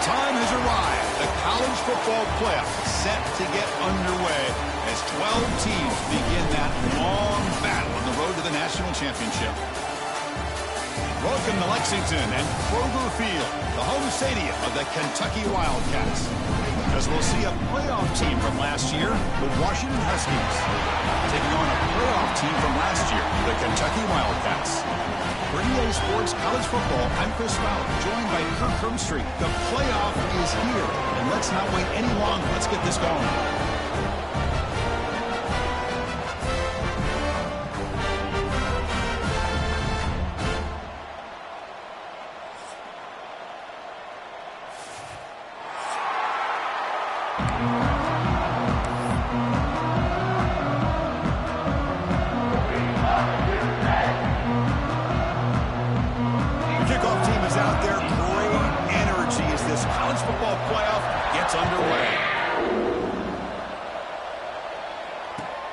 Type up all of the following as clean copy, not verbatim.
time has arrived. The college football playoff set to get underway as 12 teams begin that long battle on the road to the national championship. Welcome to Lexington and Kroger Field, the home stadium of the Kentucky Wildcats. As we'll see a playoff team from last year, the Washington Huskies, taking on a playoff team from last year, the Kentucky Wildcats. For EA Sports College Football, I'm Chris Fowler, joined by Kirk Hermstreet. The playoff is here, and let's not wait any longer. Let's get this going.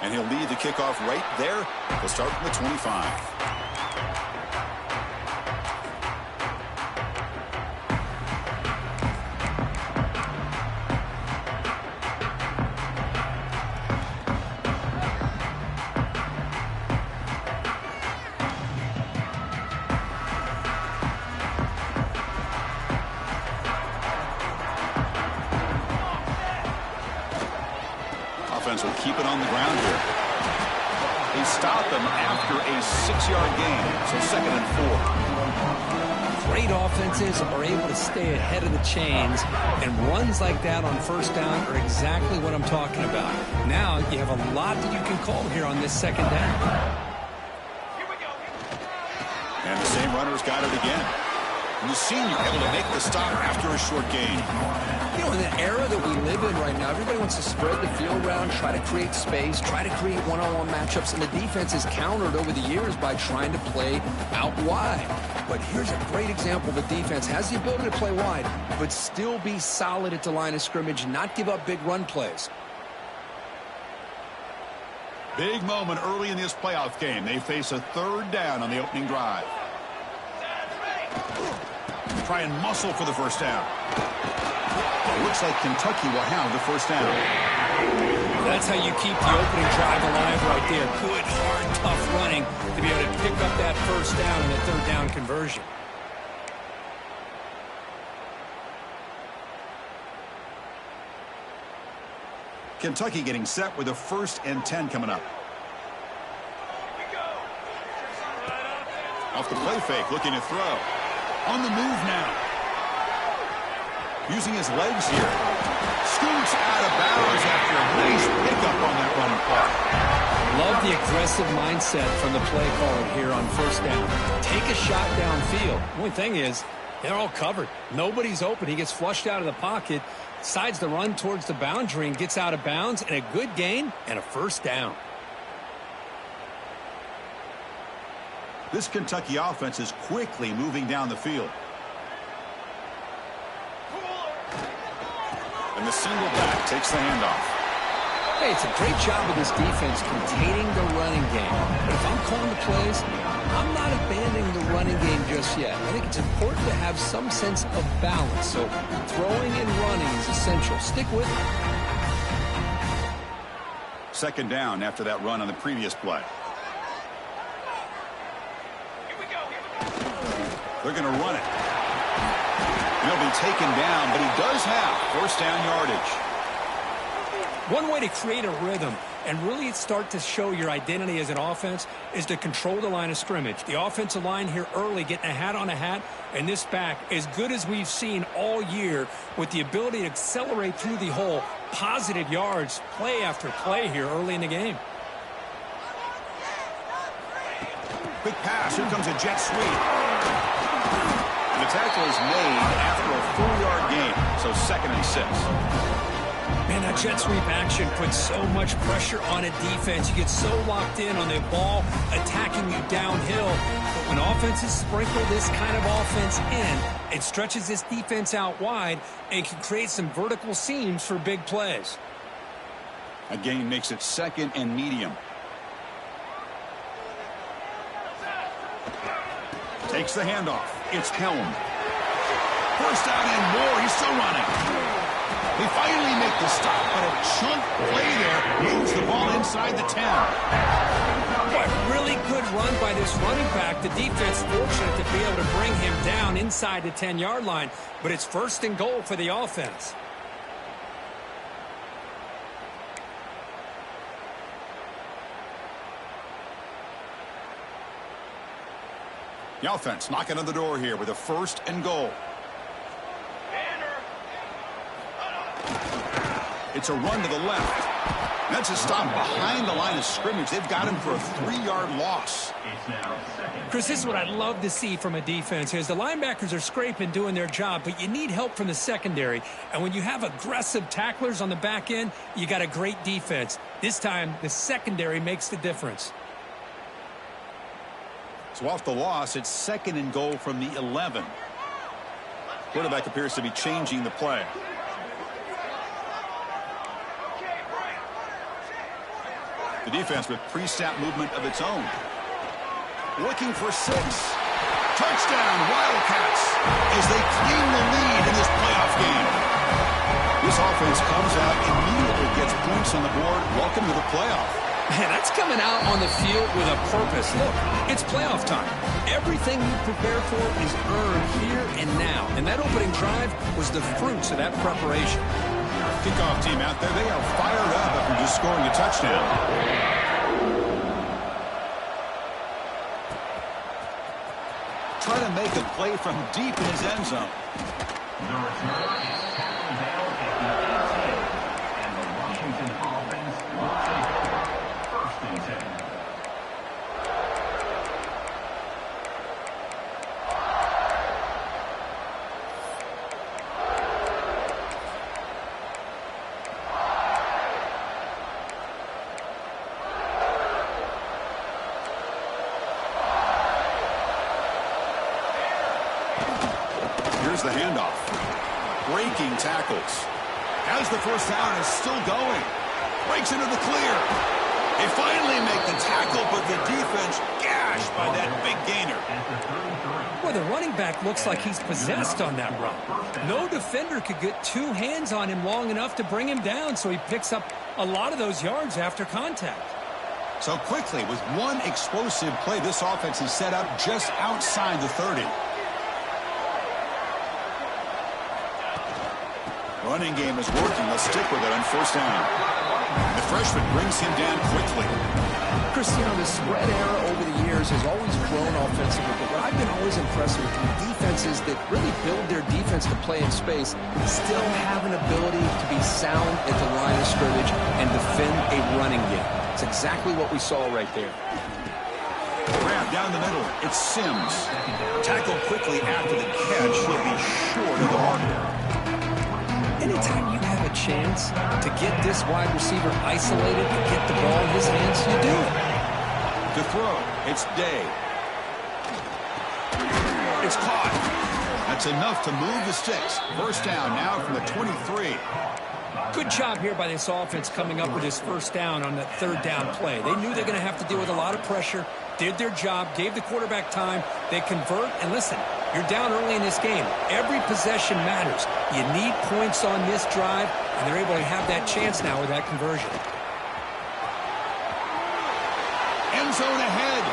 And he'll lead the kickoff right there. He'll start from the 25. Offense will keep it on the ground here. They stop them after a 6-yard gain, so 2nd and 4. Great offenses are able to stay ahead of the chains, and runs like that on first down are exactly what I'm talking about. Now you have a lot that you can call here on this 2nd down. And the same runner's got it again. And the senior able to make the stop after a short gain. You know, in the era that we live in right now, everybody wants to spread the field around, try to create space, try to create one-on-one matchups, and the defense is countered over the years by trying to play out wide. But here's a great example. The defense has the ability to play wide, but still be solid at the line of scrimmage, not give up big run plays. Big moment early in this playoff game. They face a 3rd down on the opening drive. Try and muscle for the first down. It looks like Kentucky will have the first down. That's how you keep the opening drive alive right there. Good, hard, tough running to be able to pick up that first down and a 3rd down conversion. Kentucky getting set with a 1st and 10 coming up. Off the play fake, looking to throw. On the move now. Using his legs here. Scoots out of bounds after a nice pickup on that running play. Love the aggressive mindset from the play caller here on first down. Take a shot downfield. The only thing is, they're all covered. Nobody's open. He gets flushed out of the pocket, decides to run towards the boundary and gets out of bounds, and a good gain and a first down. This Kentucky offense is quickly moving down the field. And the single back takes the handoff. Hey, it's a great job of this defense containing the running game. But if I'm calling the plays, I'm not abandoning the running game just yet. I think it's important to have some sense of balance. So throwing and running is essential. Stick with it. 2nd down after that run on the previous play. They're going to run it. He'll be taken down, but he does have 1st down yardage. One way to create a rhythm and really start to show your identity as an offense is to control the line of scrimmage. The offensive line here early getting a hat on a hat, and this back as good as we've seen all year with the ability to accelerate through the hole. Positive yards, play after play here early in the game. Quick pass. Here comes a jet sweep. And the tackle is made after a 4-yard gain, so 2nd and 6. Man, that jet sweep action puts so much pressure on a defense. You get so locked in on the ball attacking you downhill. But when offenses sprinkle this kind of offense in, it stretches this defense out wide and can create some vertical seams for big plays. A gain makes it 2nd and medium. Takes the handoff. It's Helm. 1st down and more. He's He's still running. They finally make the stop, but a chunk play there moves the ball inside the 10. Boy, really good run by this running back. The defense fortunate to be able to bring him down inside the 10-yard line, but it's first and goal for the offense. The offense knocking on the door here with a first and goal. It's a run to the left. That's a stop behind the line of scrimmage. They've got him for a 3-yard loss. Chris, this is what I'd love to see from a defense is the linebackers are scraping, doing their job, but you need help from the secondary. And when you have aggressive tacklers on the back end, you got a great defense. This time, the secondary makes the difference. So off the loss, it's second and goal from the 11. Quarterback appears to be changing the play. The defense with pre-snap movement of its own. Looking for 6. Touchdown, Wildcats, as they claim the lead in this playoff game. This offense comes out, immediately gets points on the board. Welcome to the playoff. Man, that's coming out on the field with a purpose. Look, it's playoff time. Everything you prepare for is earned here and now. And that opening drive was the fruits of that preparation. Kickoff team out there, they are fired up after just scoring a touchdown. Trying to make a play from deep in his end zone. The return is second down and the Washington offense will take first and 10. Here's the handoff. Breaking tackles. As the first down is still going. Breaks into the clear. They finally make the tackle, but the defense gashed by that big gainer. Well, the running back looks like he's possessed on that run. No defender could get 2 hands on him long enough to bring him down, so he picks up a lot of those yards after contact. So quickly, with one explosive play, this offense is set up just outside the 30. Running game is working. Let's stick with it on first down. The freshman brings him down quickly. Chris, you know, the spread era over the years has always grown offensively, but what I've been always impressed with defenses that really build their defense to play in space still have an ability to be sound at the line of scrimmage and defend a running game. It's exactly what we saw right there. Grab down the middle. It's Sims. Tackled quickly after the catch. He'll be short of the marker. Anytime you have a chance to get this wide receiver isolated and get the ball in his hands, you do it. To throw, it's Day. It's caught. That's enough to move the sticks. First down now from the 23. Good job here by this offense coming up with his first down on that third down play. They knew they're going to have to deal with a lot of pressure, did their job, gave the quarterback time. They convert, and listen, you're down early in this game. Every possession matters. You need points on this drive, and they're able to have that chance now with that conversion. End zone ahead.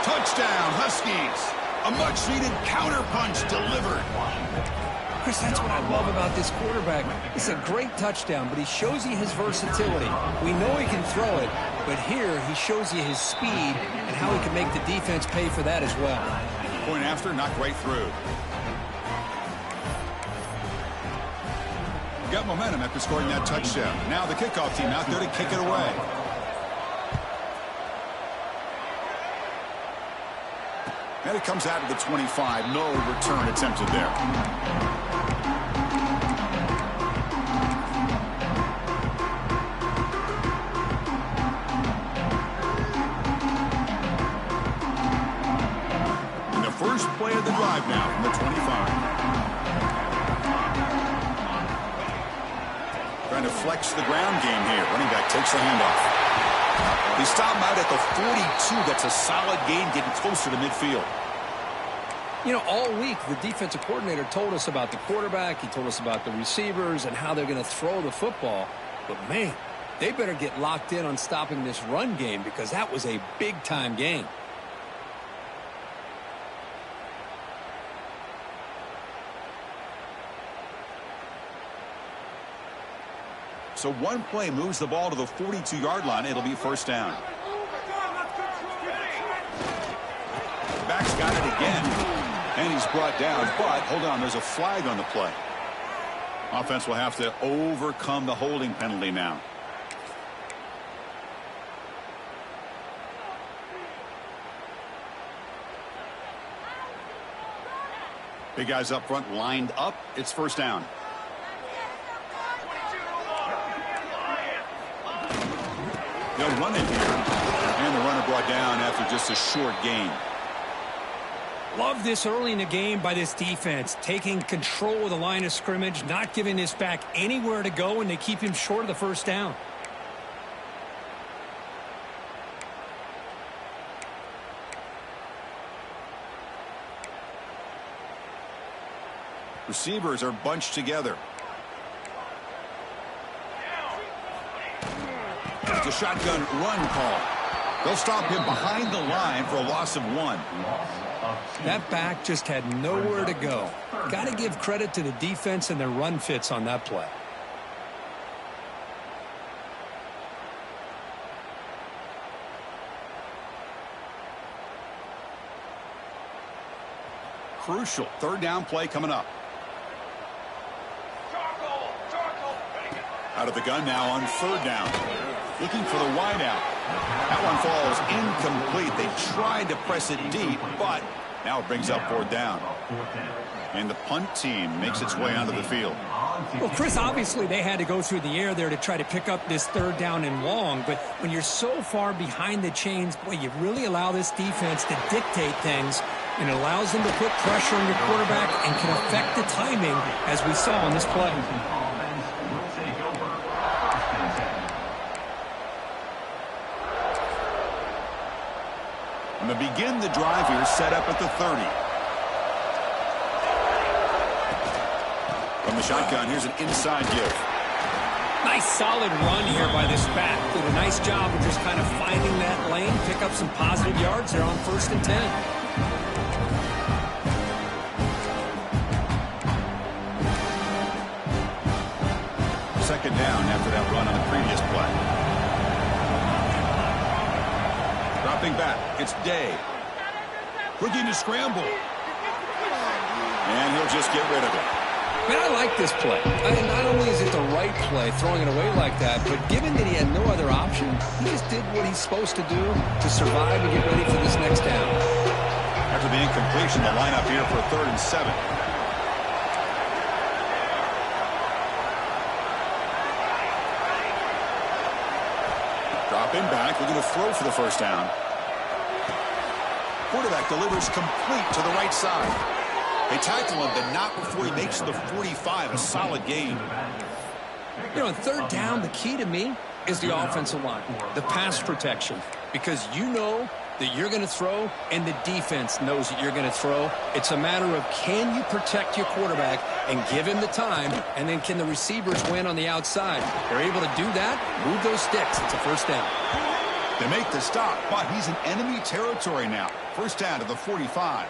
Touchdown, Huskies. A much-needed counter punch delivered. Chris, that's what I love about this quarterback. It's a great touchdown, but he shows you his versatility. We know he can throw it, but here he shows you his speed and how he can make the defense pay for that as well. Point after, knocked right through. Got momentum after scoring that touchdown. Now the kickoff team out there to kick it away. And it comes out of the 25. No return attempted there. First play of the drive now from the 25. Trying to flex the ground game here. Running back takes the handoff. He stopped him out at the 42. That's a solid gain, getting closer to midfield. You know, all week, the defensive coordinator told us about the quarterback. He told us about the receivers and how they're going to throw the football. But, man, they better get locked in on stopping this run game because that was a big-time game. So one play moves the ball to the 42-yard line. It'll be first down. Back's got it again. And he's brought down, but hold on, there's a flag on the play. Offense will have to overcome the holding penalty now. Big guys up front lined up. It's first down. They'll run it here. And the runner brought down after just a short gain. Love this early in the game by this defense, taking control of the line of scrimmage, not giving this back anywhere to go, and they keep him short of the first down. Receivers are bunched together. It's a shotgun run call. They'll stop him behind the line for a loss of 1. That back just had nowhere to go. Got to give credit to the defense and their run fits on that play. Crucial third down play coming up. Out of the gun now on third down. Looking for the wide out. That one falls incomplete. They tried to press it deep, but now it brings up fourth down. And the punt team makes its way onto the field. Well, Chris, obviously they had to go through the air there to try to pick up this third down and long, but when you're so far behind the chains, boy, you really allow this defense to dictate things, and it allows them to put pressure on your quarterback and can affect the timing, as we saw on this play. And to begin the drive here, set up at the 30. From the shotgun, here's an inside give. Nice solid run here by this back. Did a nice job of just kind of finding that lane, pick up some positive yards there on 1st and 10. Second down after that run on the previous play. Dropping back, it's Day. Looking to scramble. And he'll just get rid of it. Man, I like this play. Not only is it the right play, throwing it away like that, but given that he had no other option, he just did what he's supposed to do to survive and get ready for this next down. After the incompletion, the lineup here for 3rd and 7. Dropping back, looking to throw for the first down. Quarterback delivers complete to the right side. They tackle him, but not before he makes the 45. A solid gain. You know, on third down, the key to me is the offensive line, the pass protection, because you know that you're going to throw and the defense knows that you're going to throw. It's a matter of can you protect your quarterback and give him the time, and then can the receivers win on the outside? They're able to do that, move those sticks. It's a first down. They make the stop, but he's in enemy territory now. First down to the 45.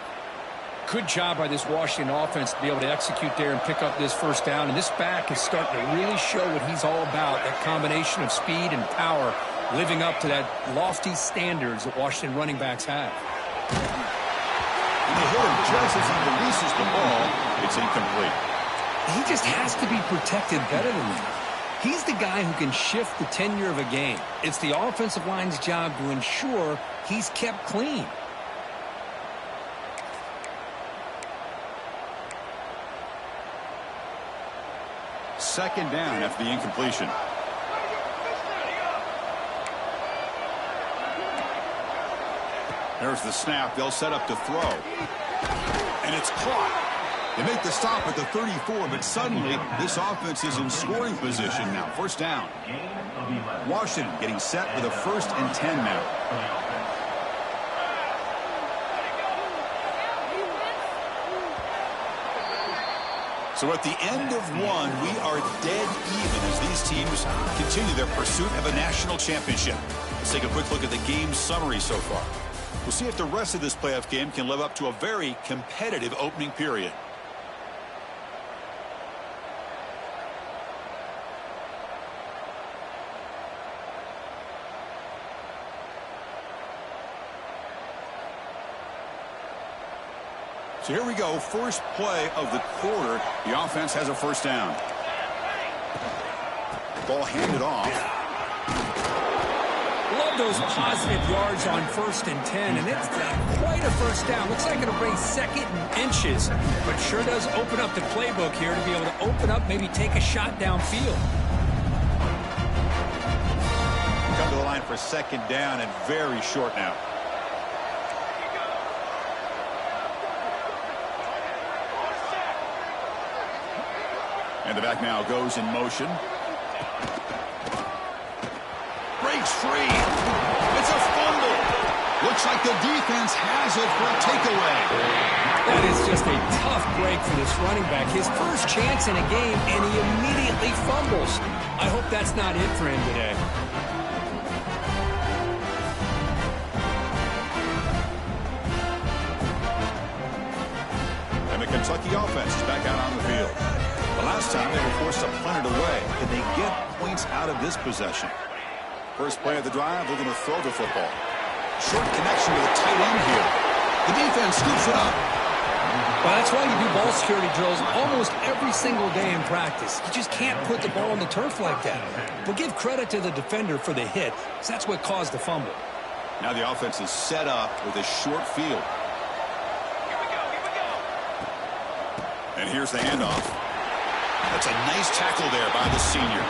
Good job by this Washington offense to be able to execute there and pick up this first down. And this back is starting to really show what he's all about, that combination of speed and power, living up to that lofty standards that Washington running backs have. And they hit him just as he releases the ball. It's incomplete. He just has to be protected better than that. He's the guy who can shift the tenure of a game. It's the offensive line's job to ensure he's kept clean. Second down after the incompletion. There's the snap. They'll set up to throw. And it's caught. They make the stop at the 34, but suddenly this offense is in scoring position now. First down. Washington getting set with a 1st and 10 now. So at the end of one, we are dead even as these teams continue their pursuit of a national championship. Let's take a quick look at the game summary so far. We'll see if the rest of this playoff game can live up to a very competitive opening period. So here we go, first play of the quarter. The offense has a first down. Ball handed off. Love those positive yards on 1st and 10, and it's quite a first down. Looks like it'll bring 2nd and inches, but sure does open up the playbook here to be able to open up, maybe take a shot downfield. Come to the line for 2nd down and very short now. And the back now goes in motion. Breaks free. It's a fumble. Looks like the defense has it for a takeaway. That is just a tough break for this running back. His first chance in a game, and he immediately fumbles. I hope that's not it for him today. And the Kentucky offense is back out on the field. The last time they were forced to punt it away. Can they get points out of this possession? First play of the drive, they're going to throw the football. Short connection to the tight end here. The defense scoops it up. Well, that's why you do ball security drills almost every single day in practice. You just can't put the ball on the turf like that. But give credit to the defender for the hit, because that's what caused the fumble. Now the offense is set up with a short field. And here's the handoff. That's a nice tackle there by the senior.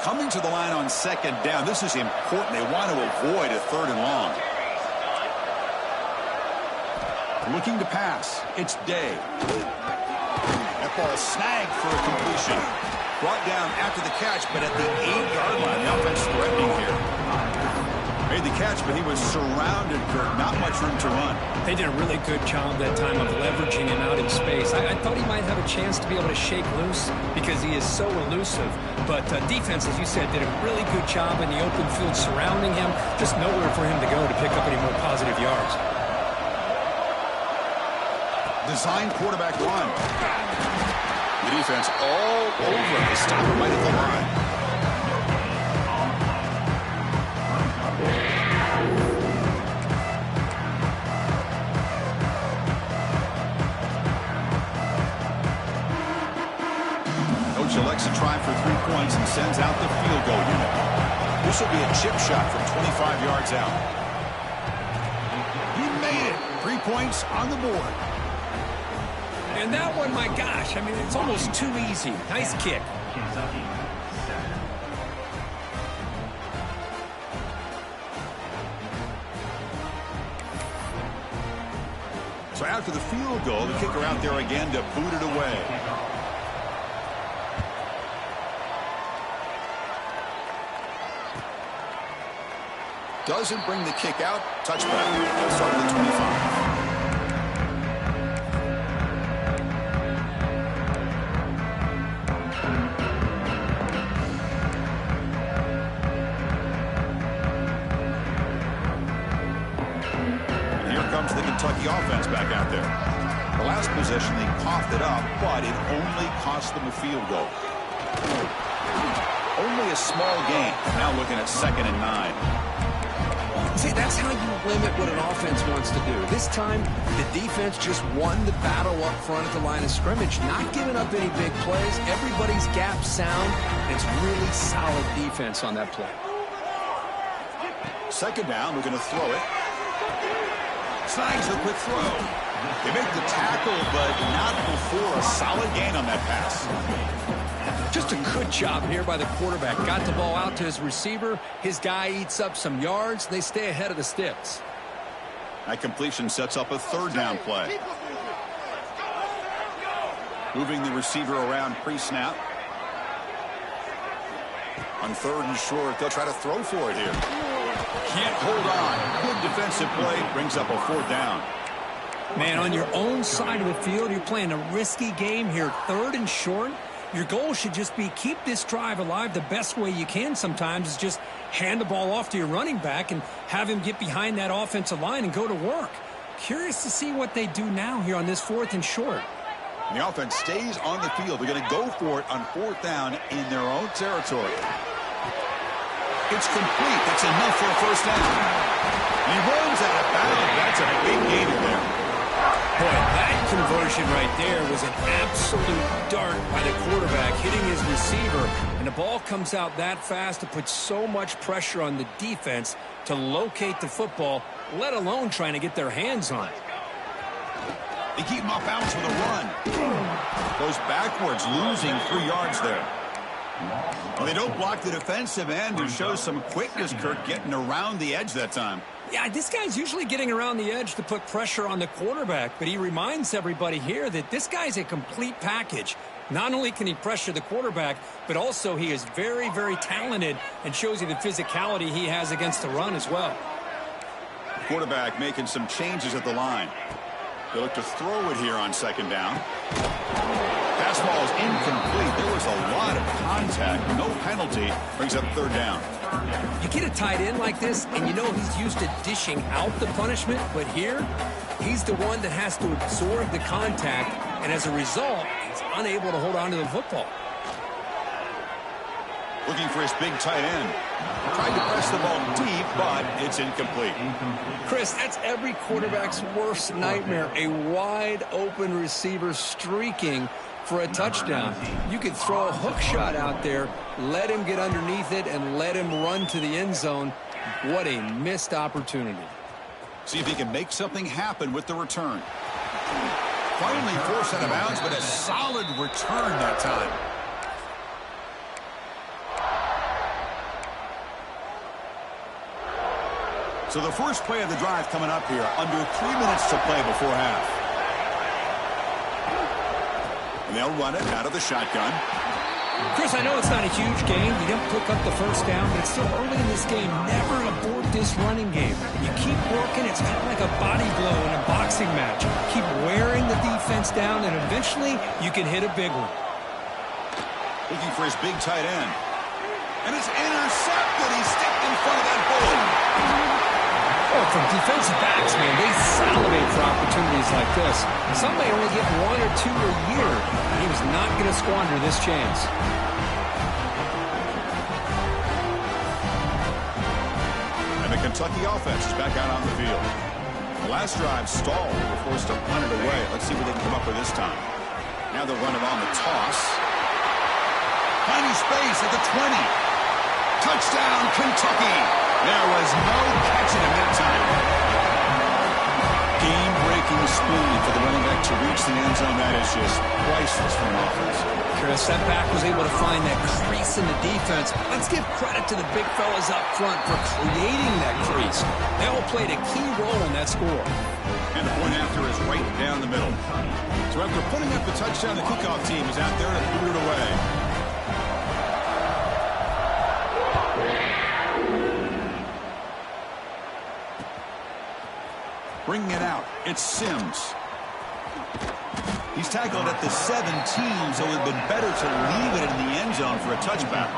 Coming to the line on 2nd down. This is important. They want to avoid a 3rd and long. Looking to pass. It's Day. That ball snagged for a completion. Brought down after the catch, but at the 8-yard line. The offense threatening here. Made the catch, but he was surrounded, Kirk. Not much room to run. They did a really good job that time of leveraging him out in space. I thought he might have a chance to be able to shake loose because he is so elusive. But defense, as you said, did a really good job in the open field surrounding him. Just nowhere for him to go to pick up any more positive yards. Design quarterback run. The defense all over the stop right at the line. Coach elects to try for 3 points and sends out the field goal unit. This will be a chip shot from 25 yards out. He made it. 3 points on the board. And that one, my gosh, I mean, it's almost too easy. Nice kick. Kentucky, 7. So after the field goal, the kicker out there again to boot it away. Doesn't bring the kick out. Touchback. They'll start at the 25. The Kentucky offense back out there. The last possession, they coughed it up, but it only cost them a field goal. Only a small gain. Now looking at 2nd and 9. See, that's how you limit what an offense wants to do. This time, the defense just won the battle up front at the line of scrimmage, not giving up any big plays. Everybody's gap sound. It's really solid defense on that play. 2nd down, we're going to throw it. Snags the quick throw. They make the tackle, but not before a solid gain on that pass. Just a good job here by the quarterback. Got the ball out to his receiver. His guy eats up some yards. They stay ahead of the sticks. That completion sets up a 3rd down play. Moving the receiver around pre-snap. On 3rd and short, they'll try to throw for it here. Can't hold on. Good defensive play. Brings up a 4th down. Man, on your own side of the field, you're playing a risky game here. 3rd and short. Your goal should just be keep this drive alive. The best way you can sometimes is just hand the ball off to your running back and have him get behind that offensive line and go to work. Curious to see what they do now here on this 4th and short. The offense stays on the field. They're going to go for it on 4th down in their own territory. It's complete. That's enough for a 1st down. He runs out of bounds. That's a big gain there. Boy, that conversion right there was an absolute dart by the quarterback hitting his receiver, and the ball comes out that fast to put so much pressure on the defense to locate the football, let alone trying to get their hands on it. They keep him off balance with a run. Goes backwards, losing 3 yards there. Well, they don't block the defensive end, who shows some quickness, Kirk, getting around the edge that time. Yeah, this guy's usually getting around the edge to put pressure on the quarterback, but he reminds everybody here that this guy's a complete package. Not only can he pressure the quarterback, but also he is very, very talented and shows you the physicality he has against the run as well. Quarterback making some changes at the line. They look to throw it here on 2nd down. Pass ball is incomplete. There was a lot of contact. No penalty. Brings up 3rd down. You get a tight end like this, and you know he's used to dishing out the punishment, but here, he's the one that has to absorb the contact, and as a result, he's unable to hold on to the football. Looking for his big tight end. Tried to press the ball deep, but it's incomplete. Chris, that's every quarterback's worst nightmare, a wide-open receiver streaking for a touchdown. You could throw a hook shot out there, let him get underneath it, and let him run to the end zone. What a missed opportunity. See if he can make something happen with the return. Finally forced out of bounds, but a solid return that time. So the first play of the drive coming up here, under 3 minutes to play before half. And they'll run it out of the shotgun. Chris, I know it's not a huge game. You don't pick up the 1st down, but it's still early in this game. Never abort this running game. You keep working. It's kind of like a body blow in a boxing match. Keep wearing the defense down, and eventually you can hit a big one. Looking for his big tight end. And it's intercepted. He stepped in front of that ball. Oh, from defensive backs, man, they salivate for opportunities like this. Some may only get 1 or 2 a year, and he was not going to squander this chance. And the Kentucky offense is back out on the field. The last drive stalled. They were forced to punt it away. Let's see what they can come up with this time. Now they'll run it on the toss. Finding space at the 20. Touchdown, Kentucky. There was no catching him that time. Game-breaking speed for the running back to reach the end zone. That is just priceless from offense. Chris, that back was able to find that crease in the defense. Let's give credit to the big fellas up front for creating that crease. They all played a key role in that score. And the point after is right down the middle. So after putting up the touchdown, the kickoff team is out there to boot it away. Bringing it out, it's Sims. He's tackled at the 17, so it would have been better to leave it in the end zone for a touchback.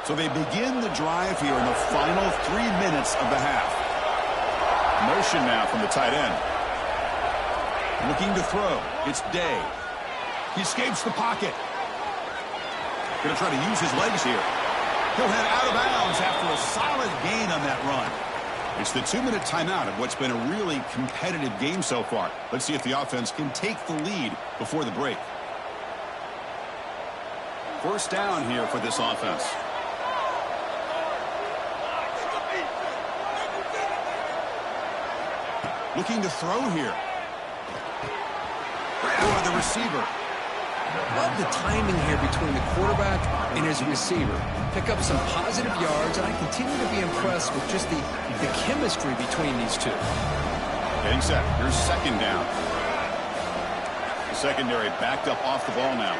So they begin the drive here in the final 3 minutes of the half. Motion now from the tight end. Looking to throw. It's Day. He escapes the pocket. Going to try to use his legs here. He'll head out of bounds after a solid gain on that run. It's the 2-minute timeout of what's been a really competitive game so far. Let's see if the offense can take the lead before the break. First down here for this offense. Looking to throw here. For the receiver. Love the timing here between the quarterback and his receiver. Pick up some positive yards, and I continue to be impressed with just the chemistry between these two. Getting set. Here's second down. The secondary backed up off the ball now.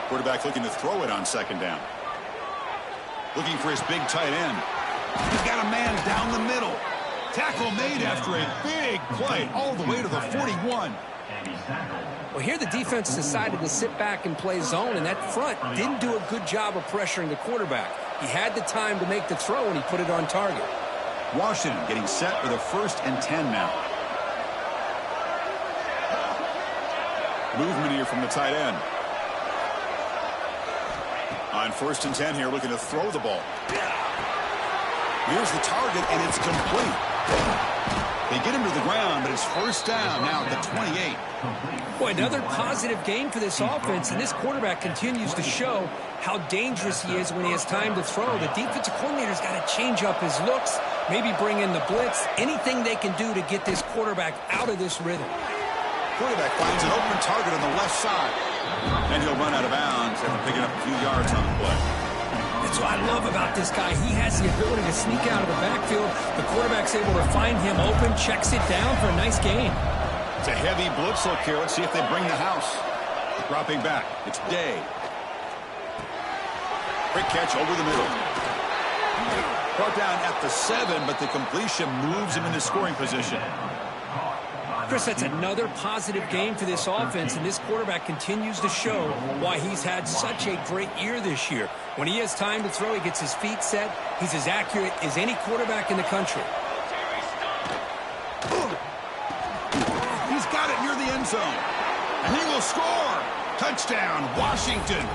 Quarterback looking to throw it on second down. Looking for his big tight end. He's got a man down the middle. Tackle made after a big play all the way to the 41. Well, here the defense decided to sit back and play zone, and that front didn't do a good job of pressuring the quarterback. He had the time to make the throw, and he put it on target. Washington getting set for the 1st and 10 now. Movement here from the tight end. On 1st and 10 here, looking to throw the ball. Here's the target, and it's complete. They get him to the ground, but it's 1st down now at the 28. Boy, another positive game for this offense, and this quarterback continues to show how dangerous he is when he has time to throw. The defensive coordinator's got to change up his looks, maybe bring in the blitz, anything they can do to get this quarterback out of this rhythm. Quarterback finds an open target on the left side, and he'll run out of bounds after picking up a few yards on the play. That's what I love about this guy. He has the ability to sneak out of the backfield. The quarterback's able to find him open, checks it down for a nice gain. It's a heavy blitz look here. Let's see if they bring the house. Dropping back. It's Day. Quick catch over the middle. Brought down at the 7, but the completion moves him into scoring position. Chris, that's another positive game for this offense, and this quarterback continues to show why he's had such a great year this year. When he has time to throw, he gets his feet set. He's as accurate as any quarterback in the country. He's got it near the end zone. And he will score. Touchdown, Washington.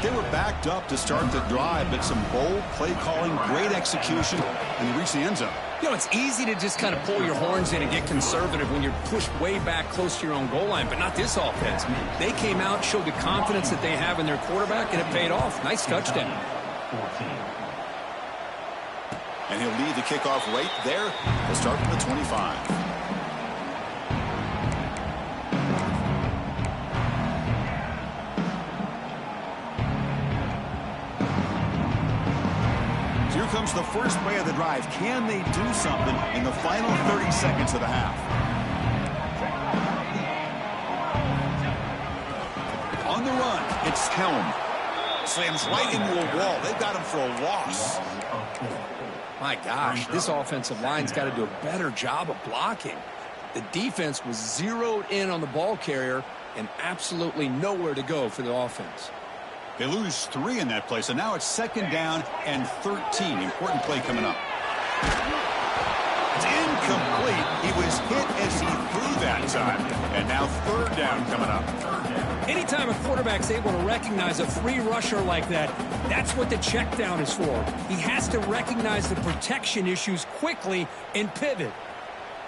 They were backed up to start the drive, but some bold play calling, great execution, and they reached the end zone. You know, it's easy to just kind of pull your horns in and get conservative when you're pushed way back close to your own goal line, but not this offense. They came out, showed the confidence that they have in their quarterback, and it paid off. Nice touchdown. And he'll lead the kickoff right there. They'll start from the 25. Here comes the first play of the drive. Can they do something in the final 30 seconds of the half? On the run, it's Helm. Slams right into a wall. They've got him for a loss. My gosh, this offensive line's got to do a better job of blocking. The defense was zeroed in on the ball carrier and absolutely nowhere to go for the offense. They lose 3 in that play, so now it's 2nd down and 13. Important play coming up. It's incomplete. He was hit as he threw that time. And now 3rd down coming up. Anytime a quarterback's able to recognize a free rusher like that, that's what the check down is for. He has to recognize the protection issues quickly and pivot.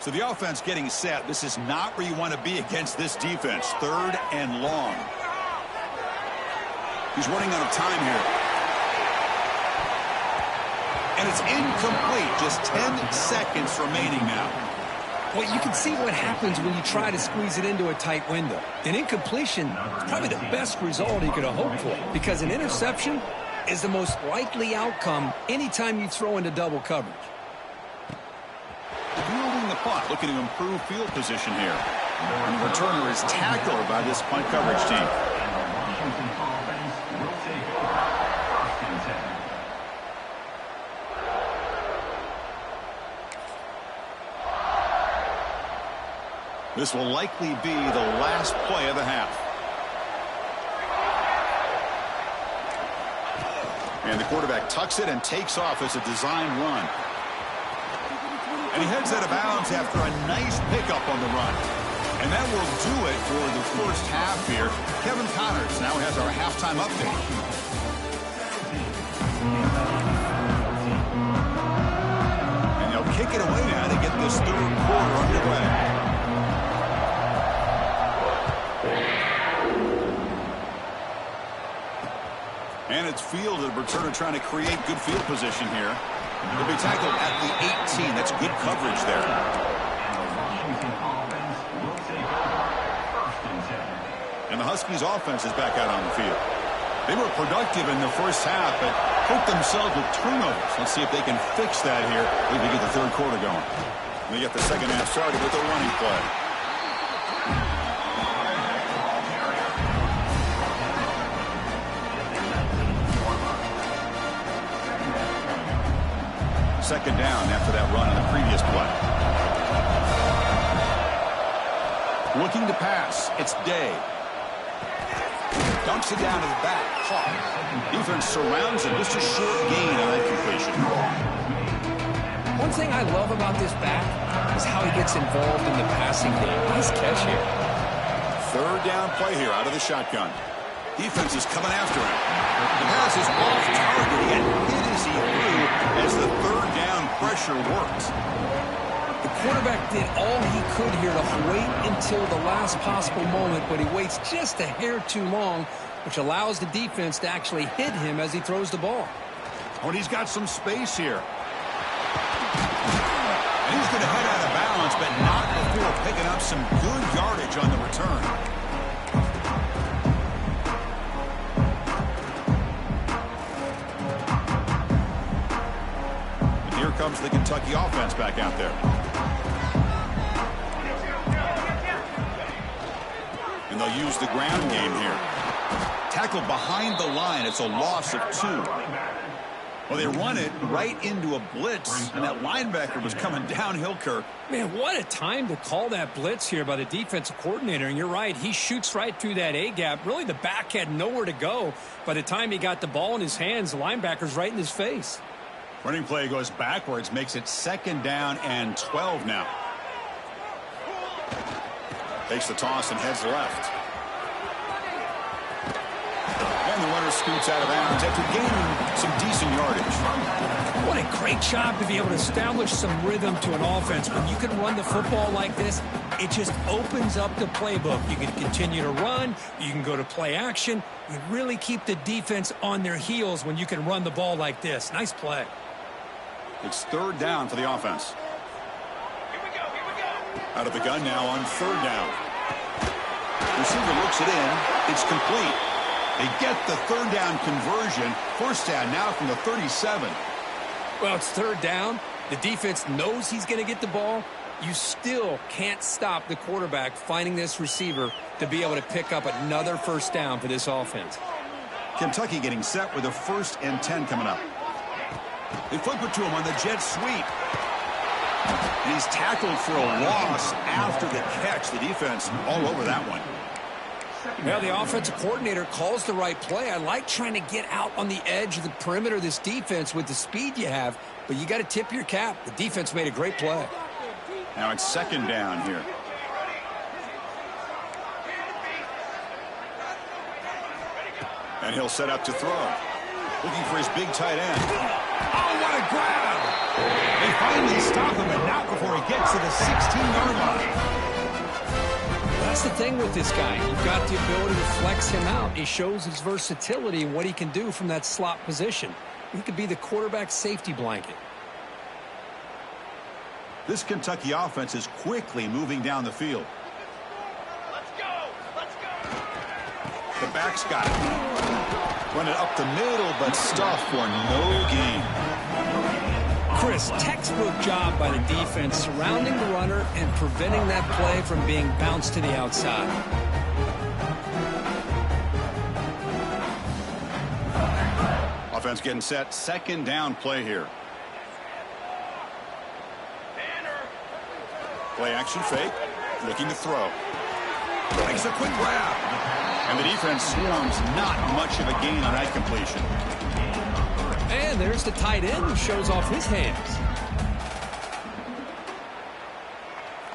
So the offense getting set. This is not where you want to be against this defense. 3rd and long. He's running out of time here. And it's incomplete. Just 10 seconds remaining now. Well, you can see what happens when you try to squeeze it into a tight window. An incompletion is probably the best result you could have hoped for, because an interception is the most likely outcome anytime you throw into double coverage. Fielding the punt, looking to improve field position here. And the returner is tackled by this punt coverage team. This will likely be the last play of the half. And the quarterback tucks it and takes off as a design run. And he heads out of bounds after a nice pickup on the run. And that will do it for the first half here. Kevin Connors now has our halftime update. And they'll kick it away now to get this 3rd quarter underway. And it's fielded. Returner trying to create good field position here. He'll be tackled at the 18. That's good coverage there. And the Washington offense will take over 1st and 10. Huskies offense is back out on the field. They were productive in the first half, but hurt themselves with turnovers. Let's see if they can fix that here as we get the third quarter going. They get the second half started with a running play. Second down after that run on the previous play. Looking to pass. It's Day. Dumps it down to the back. Caught. Defense surrounds him. Just a short gain on that completion. One thing I love about this back is how he gets involved in the passing game. Nice catch here. Third down play here out of the shotgun. Defense is coming after him. The pass is off target. He got hit as he threw as the third down pressure worked. The quarterback did all he could here to wait until the last possible moment, but he waits just a hair too long, which allows the defense to actually hit him as he throws the ball. Oh, and he's got some space here. And he's going to head out of bounds, but not before picking up some good yardage on the return. And here comes the Kentucky offense back out there. And they'll use the ground game here. Tackled behind the line. It's a loss of 2. Well, they run it right into a blitz, and that linebacker was coming downhill, Kirk. Man, what a time to call that blitz here by the defensive coordinator. And you're right, he shoots right through that A-gap. Really, the back had nowhere to go. By the time he got the ball in his hands, the linebacker's right in his face. Running play goes backwards, makes it second down and 12 now. Takes the toss and heads left. And the runner scoots out of bounds after gaining some decent yardage. What a great job to be able to establish some rhythm to an offense. When you can run the football like this, it just opens up the playbook. You can continue to run. You can go to play action. You really keep the defense on their heels when you can run the ball like this. Nice play. It's third down for the offense. Out of the gun now on third down. Receiver looks it in. It's complete. They get the third down conversion. First down now from the 37. Well, it's third down. The defense knows he's going to get the ball. You still can't stop the quarterback finding this receiver to be able to pick up another first down for this offense. Kentucky getting set with a 1st and 10 coming up. They flip it to him on the jet sweep. And he's tackled for a loss after the catch. The defense all over that one. Well, the offensive coordinator calls the right play. I like trying to get out on the edge of the perimeter of this defense with the speed you have, but you got to tip your cap. The defense made a great play. Now it's second down here. And he'll set up to throw. Looking for his big tight end. Oh, what a grab! They finally stop him, but not before he gets to the 16-yard line. That's the thing with this guy. You've got the ability to flex him out. He shows his versatility and what he can do from that slot position. He could be the quarterback's safety blanket. This Kentucky offense is quickly moving down the field. Let's go! Let's go! The back's got it. Run it up the middle, but stuffed for no gain. Chris, textbook job by the defense surrounding the runner and preventing that play from being bounced to the outside. Offense getting set. Second down play here. Play action fake. Looking to throw. Makes a quick grab. And the defense swarms. Not much of a gain on that completion. And there's the tight end who shows off his hands.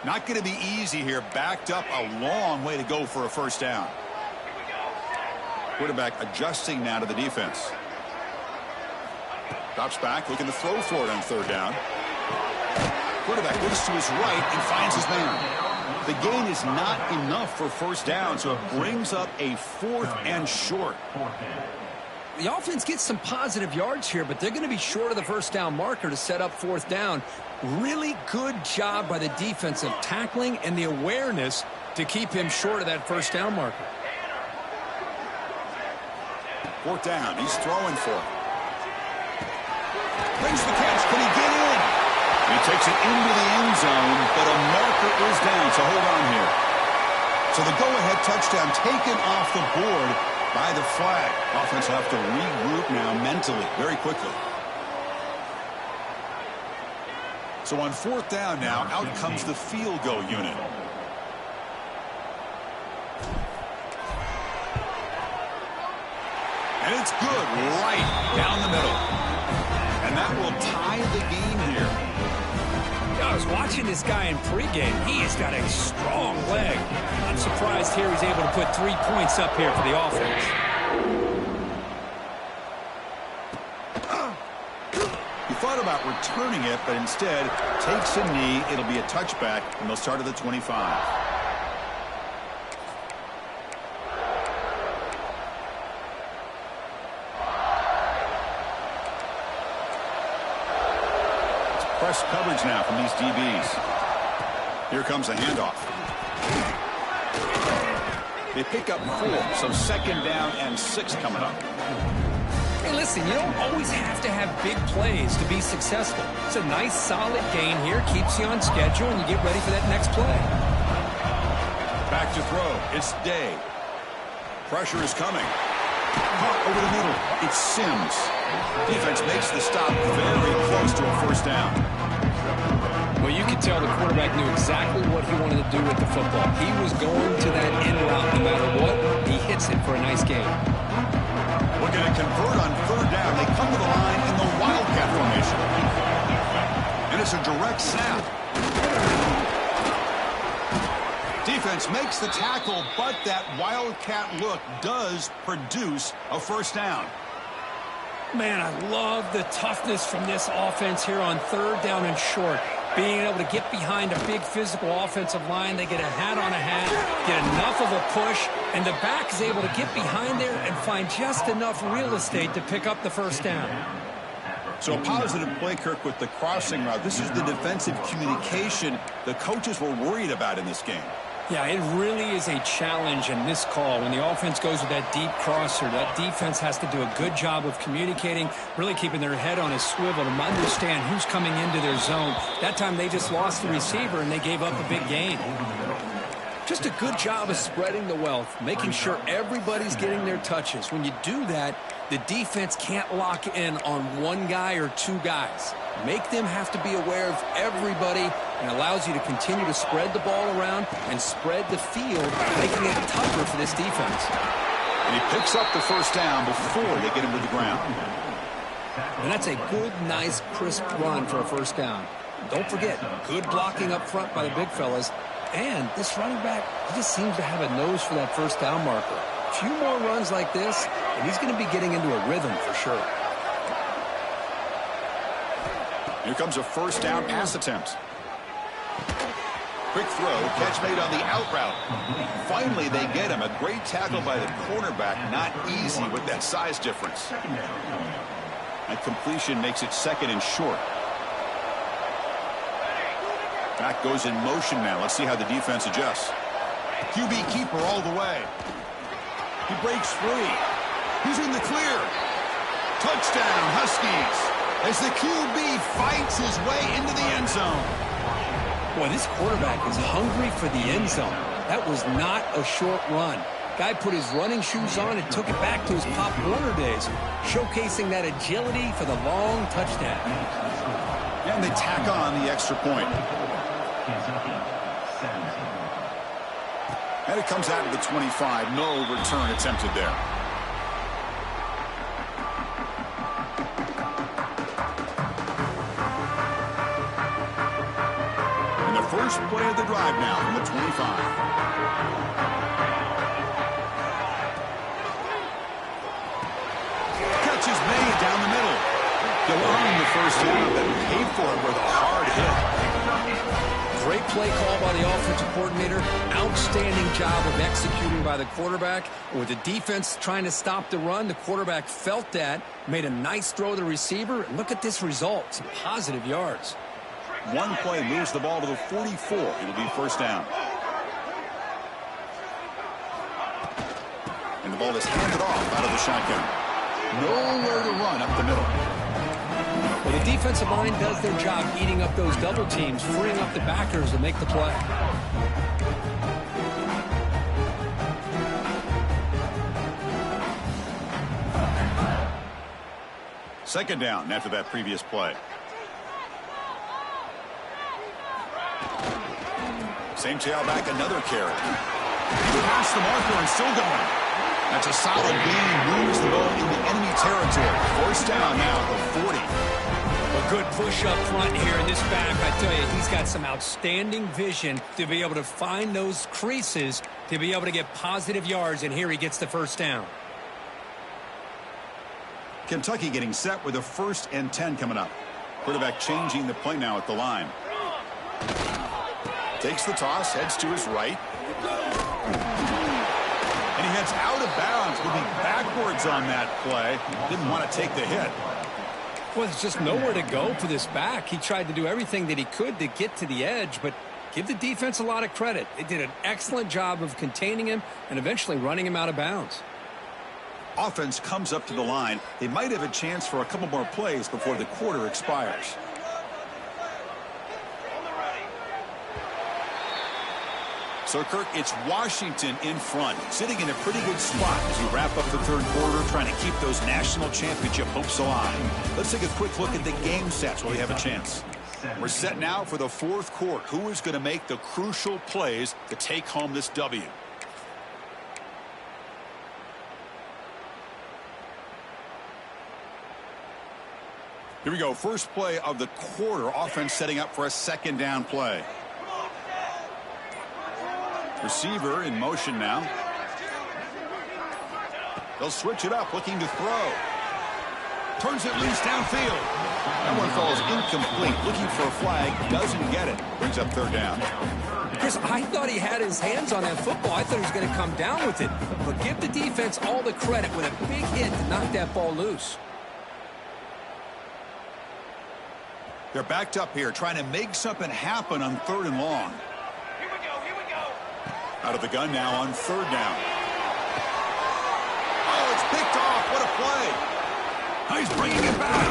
Not going to be easy here. Backed up a long way to go for a first down. Quarterback adjusting now to the defense. Drops back, looking to throw for it on third down. Quarterback looks to his right and finds his man. The gain is not enough for first down, so it brings up a 4th and short. The offense gets some positive yards here, but they're going to be short of the first down marker to set up 4th down. Really good job by the defense of tackling and the awareness to keep him short of that first down marker. Fourth down. He's throwing for it. Brings the catch. Can he get in? He takes it into the end zone, but a marker is down, so hold on here. So the go-ahead touchdown taken off the board by the flag. Offense will have to regroup now mentally very quickly. So on fourth down now, out comes the field goal unit. And it's good right down the middle. And that will tie the game here. I was watching this guy in pregame. He has got a strong leg. I'm surprised here he's able to put 3 points up here for the offense. He thought about returning it, but instead takes a knee. It'll be a touchback, and they'll start at the 25. Press coverage now from these DBs. Here comes a handoff. They pick up 4, so second down and 6 coming up. Hey, listen, you don't always have to have big plays to be successful. It's a nice, solid gain here. Keeps you on schedule, and you get ready for that next play. Back to throw. It's Day. Pressure is coming. Caught over the middle. It's Sims. Defense makes the stop very close to a first down. Well, you could tell the quarterback knew exactly what he wanted to do with the football. He was going to that end route no matter what. He hits it for a nice gain. Looking to convert on third down. They come to the line in the Wildcat formation. And it's a direct snap. Defense makes the tackle, but that Wildcat look does produce a first down. Man, I love the toughness from this offense here on third down and short. Being able to get behind a big physical offensive line. They get a hat on a hat, get enough of a push, and the back is able to get behind there and find just enough real estate to pick up the first down. So a positive play, Kirk, with the crossing route. This is the defensive communication the coaches were worried about in this game. Yeah, it really is a challenge in this call. When the offense goes with that deep crosser, that defense has to do a good job of communicating, really keeping their head on a swivel to understand who's coming into their zone. That time they just lost the receiver and they gave up a big gain. Just a good job of spreading the wealth, making sure everybody's getting their touches. When you do that, the defense can't lock in on one guy or two guys. Make them have to be aware of everybody, and allows you to continue to spread the ball around and spread the field, making it tougher for this defense. And he picks up the first down before they get him to the ground. And that's a good, nice, crisp run for a first down. Don't forget, good blocking up front by the big fellas. And this running back, he just seems to have a nose for that first down marker. A few more runs like this, and he's going to be getting into a rhythm for sure. Here comes a first down pass attempt. Quick throw, catch made on the out route. Finally, they get him. A great tackle by the cornerback. Not easy with that size difference. That completion makes it second and short. Back goes in motion now. Let's see how the defense adjusts. QB keeper all the way. He breaks free. He's in the clear. Touchdown, Huskies. As the QB fights his way into the end zone. Boy, this quarterback is hungry for the end zone. That was not a short run. Guy put his running shoes on and took it back to his Pop Warner days, showcasing that agility for the long touchdown. And they tack on the extra point. And it comes out of the 25. No return attempted there. And the first play of the drive now from the 25. Catch is made down the middle. Go on the first down, then pay for it with a hard hit. Great play call by the offensive coordinator. Outstanding job of executing by the quarterback. With the defense trying to stop the run, the quarterback felt that, made a nice throw to the receiver. And look at this result. Some positive yards. One play moves the ball to the 44. It'll be first down. And the ball is handed off out of the shotgun. Nowhere to run up the middle. Well, the defensive line does their job eating up those double teams, freeing up the backers to make the play. Second down after that previous play. Same tailback, another carry. Past the marker and still going. That's a solid gain. Moves the ball into enemy territory. First down now at the 40. A good push up front here in this back. I tell you, he's got some outstanding vision to be able to find those creases, to be able to get positive yards, and here he gets the first down. Kentucky getting set with a 1st and 10 coming up. Quarterback changing the play now at the line. Takes the toss, heads to his right. And he heads out of bounds, moving backwards on that play. Didn't want to take the hit. Well, there's just nowhere to go for this back. He tried to do everything that he could to get to the edge, but give the defense a lot of credit. They did an excellent job of containing him and eventually running him out of bounds. Offense comes up to the line. They might have a chance for a couple more plays before the quarter expires. So, Kirk, it's Washington in front, sitting in a pretty good spot as we wrap up the third quarter, trying to keep those national championship hopes alive. Let's take a quick look at the game stats while we have a chance. We're set now for the fourth quarter. Who is going to make the crucial plays to take home this W? Here we go. First play of the quarter. Offense setting up for a second down play. Receiver in motion now. They'll switch it up, looking to throw. Turns it loose downfield. That one falls incomplete. Looking for a flag. Doesn't get it. Brings up third down. Chris, I thought he had his hands on that football. I thought he was going to come down with it. But give the defense all the credit with a big hit to knock that ball loose. They're backed up here, trying to make something happen on 3rd and long. Here we go. Out of the gun now on 3rd down. Oh, it's picked off. What a play. He's bringing it back.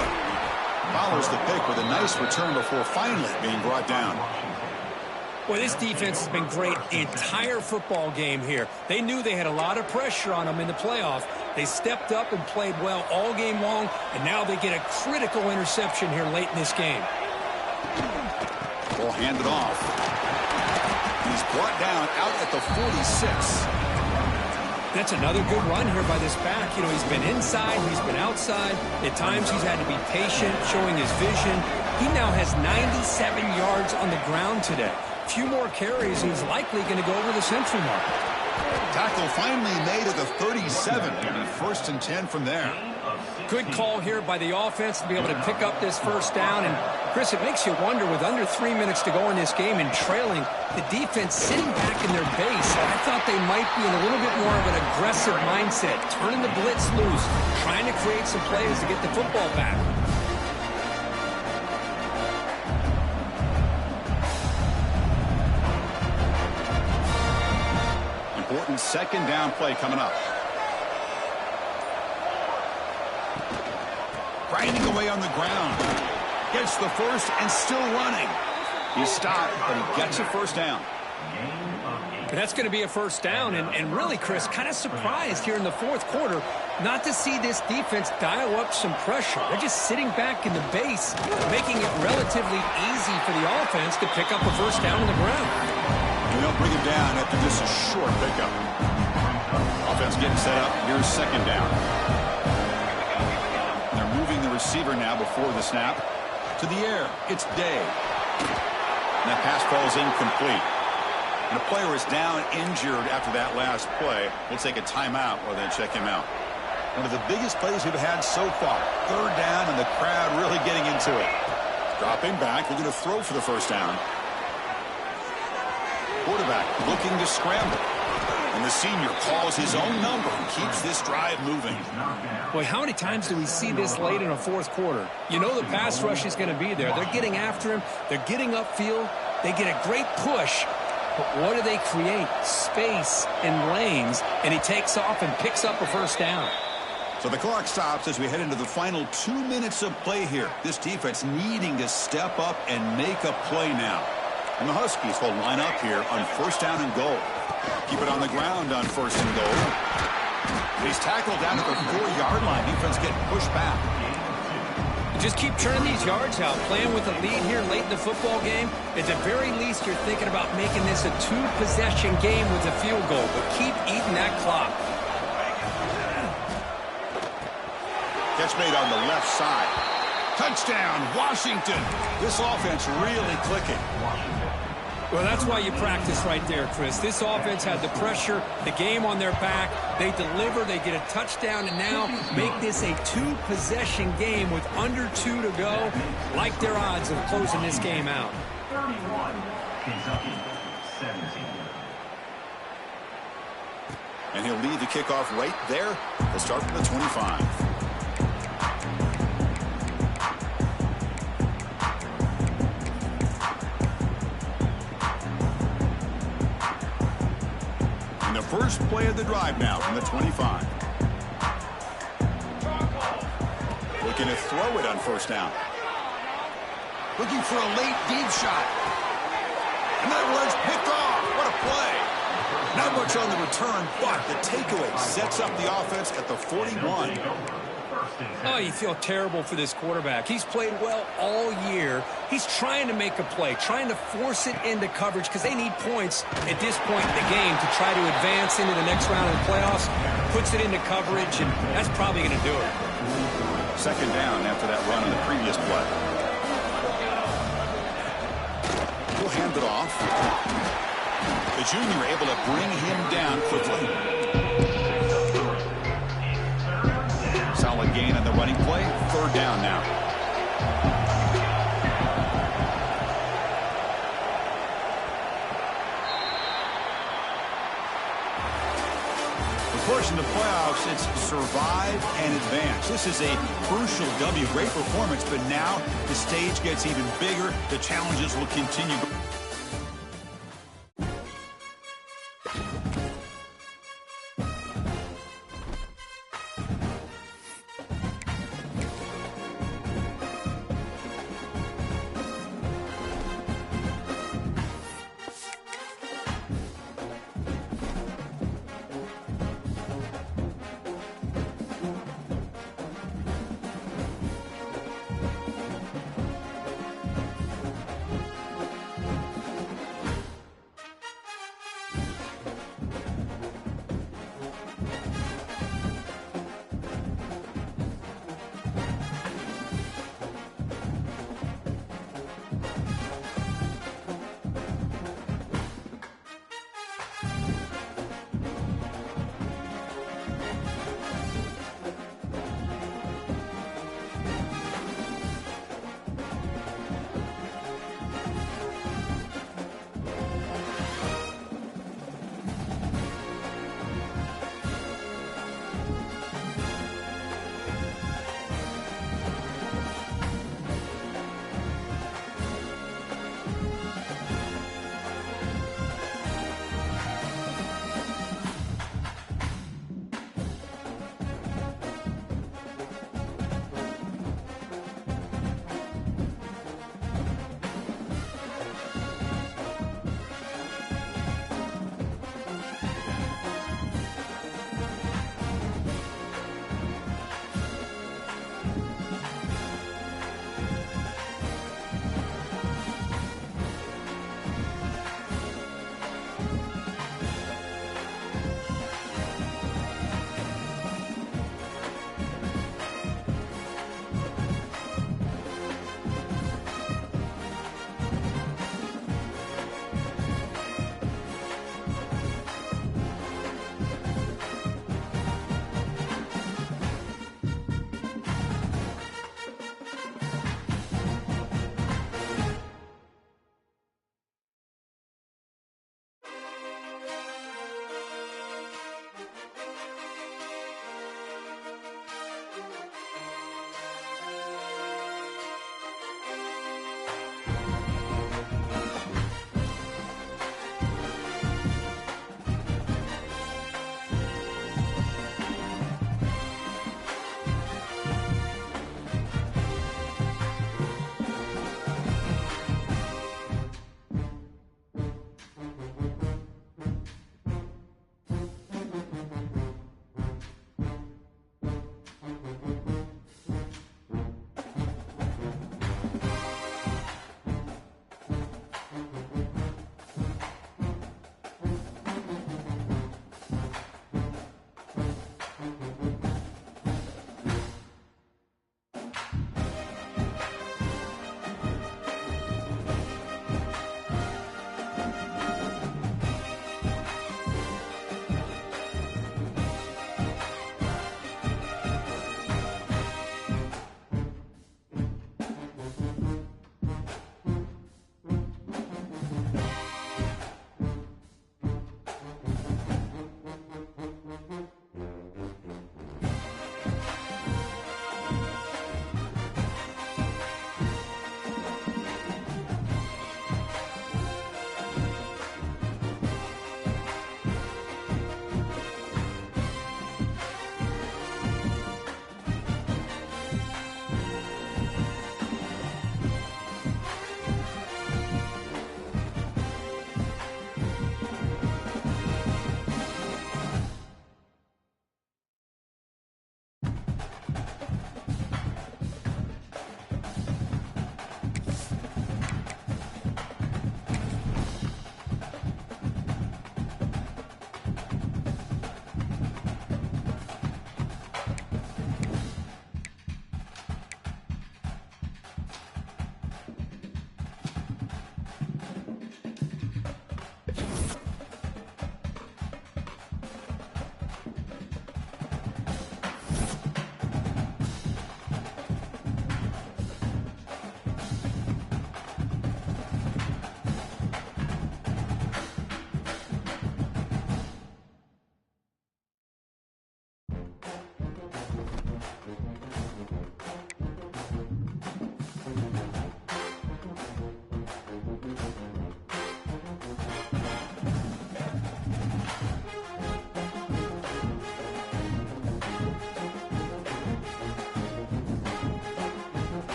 Follows the pick with a nice return before finally being brought down. Well, this defense has been great the entire football game here. They knew they had a lot of pressure on them in the playoff. They stepped up and played well all game long, and now they get a critical interception here late in this game. Ball handed off. He's brought down out at the 46. That's another good run here by this back. You know, he's been inside, he's been outside. At times he's had to be patient, showing his vision. He now has 97 yards on the ground today. A few more carries, and he's likely going to go over the century mark. Tackle finally made at the 37. And 1st and 10 from there. Good call here by the offense to be able to pick up this first down. And, Chris, it makes you wonder, with under 3 minutes to go in this game and trailing, the defense sitting back in their base. I thought they might be in a little bit more of an aggressive mindset, turning the blitz loose, trying to create some plays to get the football back. Important second down play coming up. Grinding away on the ground. Gets the first and still running. He stopped, but he gets a first down. And that's going to be a first down. And really, Chris, kind of surprised here in the fourth quarter not to see this defense dial up some pressure. They're just sitting back in the base, making it relatively easy for the offense to pick up a first down on the ground. And they'll bring him down after just a short pickup. Offense getting set up. Here's second down. They're moving the receiver now before the snap. To the air. It's Day. And that pass falls incomplete. And the player is down injured after that last play. We'll take a timeout while they check him out. One of the biggest plays we've had so far. Third down and the crowd really getting into it. Dropping back. We're going to throw for the first down. Quarterback looking to scramble. And the senior calls his own number and keeps this drive moving. Boy, how many times do we see this late in a fourth quarter? You know the pass rush is going to be there. They're getting after him. They're getting upfield. They get a great push. But what do they create? Space and lanes. And he takes off and picks up a first down. So the clock stops as we head into the final 2 minutes of play here. This defense needing to step up and make a play now. And the Huskies will line up here on first down and goal. Keep it on the ground on first and goal. He's tackled down at the 4-yard line. Defense getting pushed back. Just keep churning these yards out. Playing with a lead here late in the football game. At the very least, you're thinking about making this a 2-possession game with a field goal. But keep eating that clock. Catch made on the left side. Touchdown, Washington. This offense really clicking. Well, that's why you practice right there, Chris. This offense had the pressure, the game on their back. They deliver, they get a touchdown, and now make this a 2-possession game with under 2 to go. Like their odds of closing this game out. 31, Kentucky, 17. And he'll lead the kickoff right there. He'll start from the 25. First play of the drive now from the 25. Looking to throw it on first down. Looking for a late deep shot. And that one's picked off. What a play. Not much on the return, but the takeaway sets up the offense at the 41. Oh, you feel terrible for this quarterback. He's played well all year. He's trying to make a play, trying to force it into coverage because they need points at this point in the game to try to advance into the next round of the playoffs. Puts it into coverage, and that's probably going to do it. Second down after that run on the previous play. He'll hand it off. The junior able to bring him down quickly. Solid gain on the running play. Third down now. Of course, in the playoffs, it's survive and advance. This is a crucial W. Great performance, but now the stage gets even bigger. The challenges will continue.